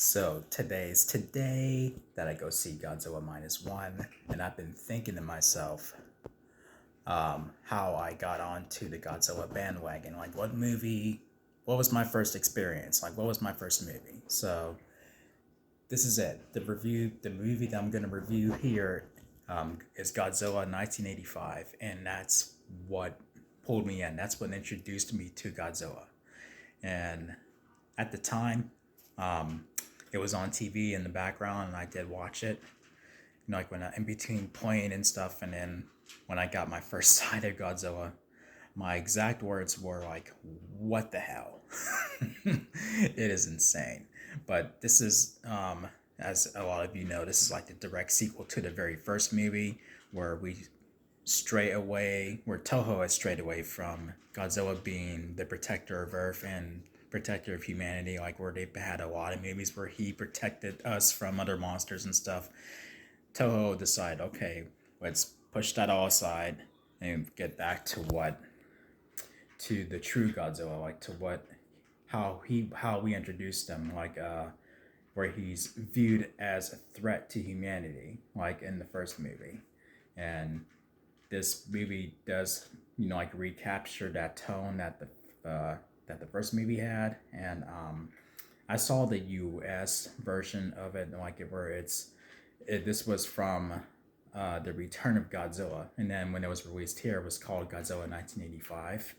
So today's today that I go see Godzilla minus one, and I've been thinking to myself, how I got onto the Godzilla bandwagon. Like, what was my first experience? Like, what was my first movie? So this is it. The movie that I'm gonna review here is Godzilla 1985, and that's what pulled me in. That's what introduced me to Godzilla. And at the time, um, it was on TV in the background, and I did watch it. Like when in between playing and stuff, and then when I got my first sight of Godzilla, my exact words were like, "What the hell?" It is insane. But this is, as a lot of you know, this is like the direct sequel to the very first movie, where where Toho has strayed away from Godzilla being the protector of Earth and protector of humanity, like where they've had a lot of movies where he protected us from other monsters and stuff. Toho decided, okay, let's push that all aside and get back to the true Godzilla, like to how we introduced him, like where he's viewed as a threat to humanity, like in the first movie. And this movie does, like recapture that tone that the first movie had. And I saw the U.S. version of it, like this was from the Return of Godzilla, and then when it was released here, it was called Godzilla 1985.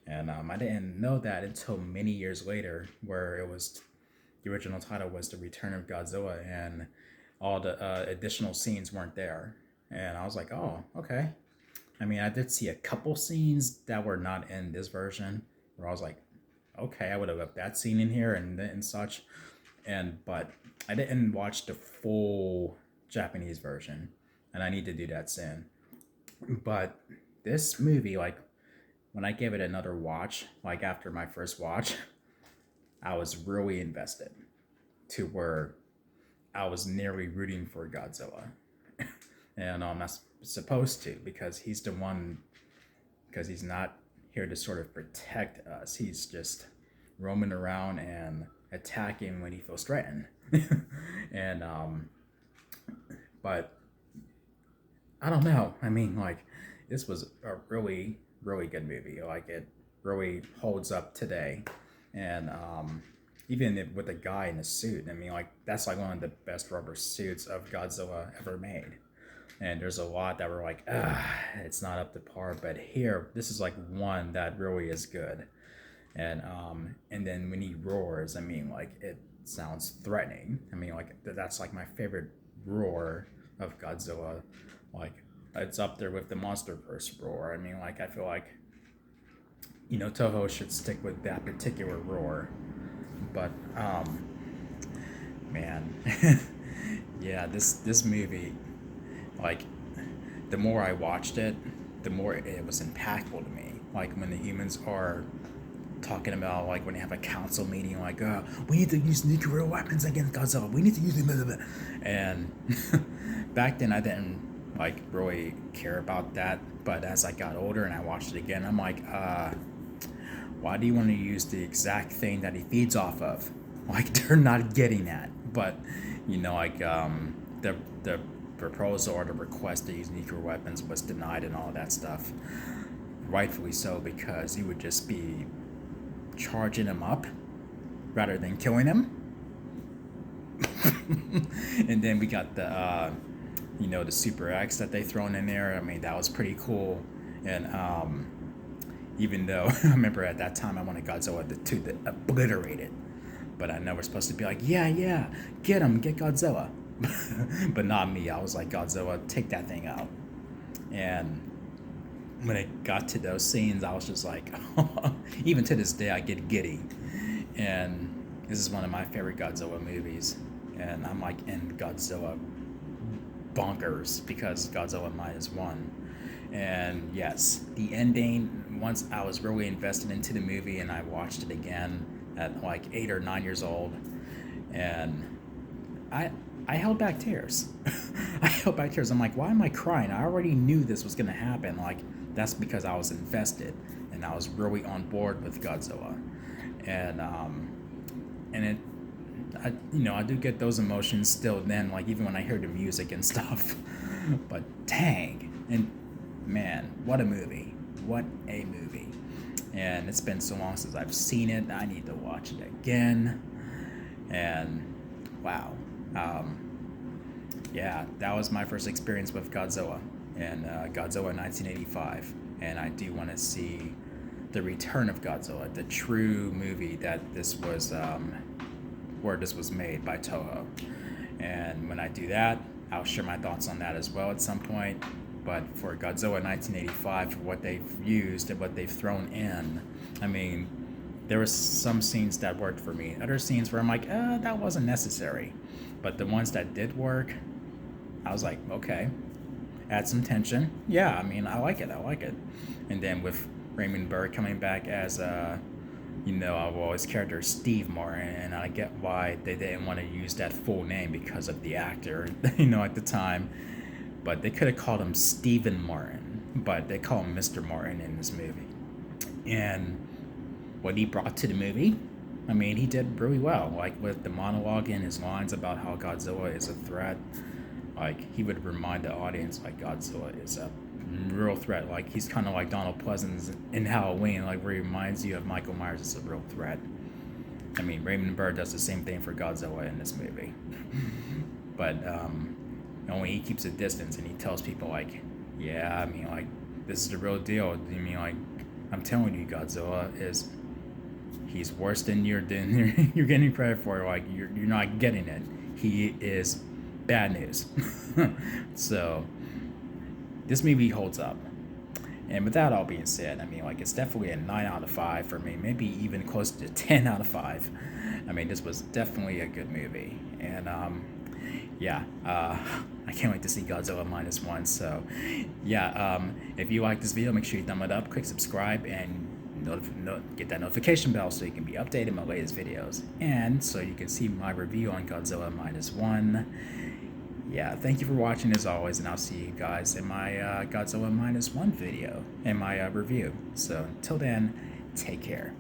And I didn't know that until many years later, where the original title was The Return of Godzilla, and all the additional scenes weren't there. And I was like, oh, okay. I mean, I did see a couple scenes that were not in this version, where I was like, okay, I would have left that scene in here and such. But I didn't watch the full Japanese version, and I need to do that soon. But this movie, like when I gave it another watch, like after my first watch, I was really invested to where I was nearly rooting for Godzilla. And that's supposed to, because he's not here to sort of protect us. He's just roaming around and attacking when he feels threatened. And but I don't know. I mean, like, this was a really, really good movie. Like, it really holds up today. And even with a guy in a suit, I mean, like, that's like one of the best rubber suits of Godzilla ever made. And there's a lot that were like, it's not up to par. But here, this is like one that really is good. And then when he roars, I mean, like, it sounds threatening. I mean, like, that's like my favorite roar of Godzilla. Like, it's up there with the MonsterVerse roar. I mean, like, I feel like, Toho should stick with that particular roar. But man, yeah, this movie, like, the more I watched it, the more it was impactful to me. Like when the humans are talking about, like when they have a council meeting, like, we need to use nuclear weapons against Godzilla. We need to use them. And back then I didn't like really care about that. But as I got older and I watched it again, I'm like, why do you want to use the exact thing that he feeds off of? Like, they're not getting that. But like the proposal or the request to use nuclear weapons was denied and all that stuff. Rightfully so, because you would just be charging him up rather than killing him. And then we got the Super X that they thrown in there. I mean, that was pretty cool. And even though I remember at that time I wanted Godzilla to obliterate it, but I know we're supposed to be like, yeah, get him, get Godzilla. But not me. I was like, Godzilla, take that thing out. And when it got to those scenes, I was just like, even to this day, I get giddy. And this is one of my favorite Godzilla movies. And I'm like in Godzilla bonkers because Godzilla minus one. And yes, the ending, once I was really invested into the movie and I watched it again at like 8 or 9 years old. And I held back tears. I held back tears. I'm like, why am I crying? I already knew this was going to happen. Like, that's because I was invested and I was really on board with Godzilla. And it, I do get those emotions still then, like even when I hear the music and stuff. But dang, and man, what a movie! What a movie! And it's been so long since I've seen it. I need to watch it again. And wow, um, yeah, that was my first experience with Godzilla and Godzilla 1985. And I do want to see the return of Godzilla, the true movie that this was, where this was made by Toho. And when I do that, I'll share my thoughts on that as well at some point. But for Godzilla 1985, for what they've used and what they've thrown in, I mean, there were some scenes that worked for me. Other scenes where I'm like, that wasn't necessary. But the ones that did work, I was like, okay, add some tension. Yeah, I mean, I like it. I like it. And then with Raymond Burr coming back as his character Steve Martin, and I get why they didn't want to use that full name because of the actor, at the time. But they could have called him Stephen Martin, but they call him Mr. Martin in this movie. And what he brought to the movie, I mean, he did really well. Like with the monologue and his lines about how Godzilla is a threat, like he would remind the audience like Godzilla is a real threat. Like he's kind of like Donald Pleasance in Halloween, like where he reminds you of Michael Myers as a real threat. I mean, Raymond Burr does the same thing for Godzilla in this movie, but only he keeps a distance and he tells people like, yeah, I mean, like this is the real deal. I mean, like I'm telling you, Godzilla is he's worse than you're getting credit for. Like you're not getting it. He is bad news. So this movie holds up. And with that all being said, I mean, like it's definitely a 9 out of 5 for me, maybe even close to 10 out of 5. I mean, this was definitely a good movie, and I can't wait to see Godzilla minus one. So, yeah, if you like this video, make sure you thumb it up, click subscribe, and get that notification bell so you can be updated on my latest videos, and so you can see my review on Godzilla minus one. Yeah, thank you for watching as always, and I'll see you guys in my Godzilla minus one video, in my review. So until then, take care.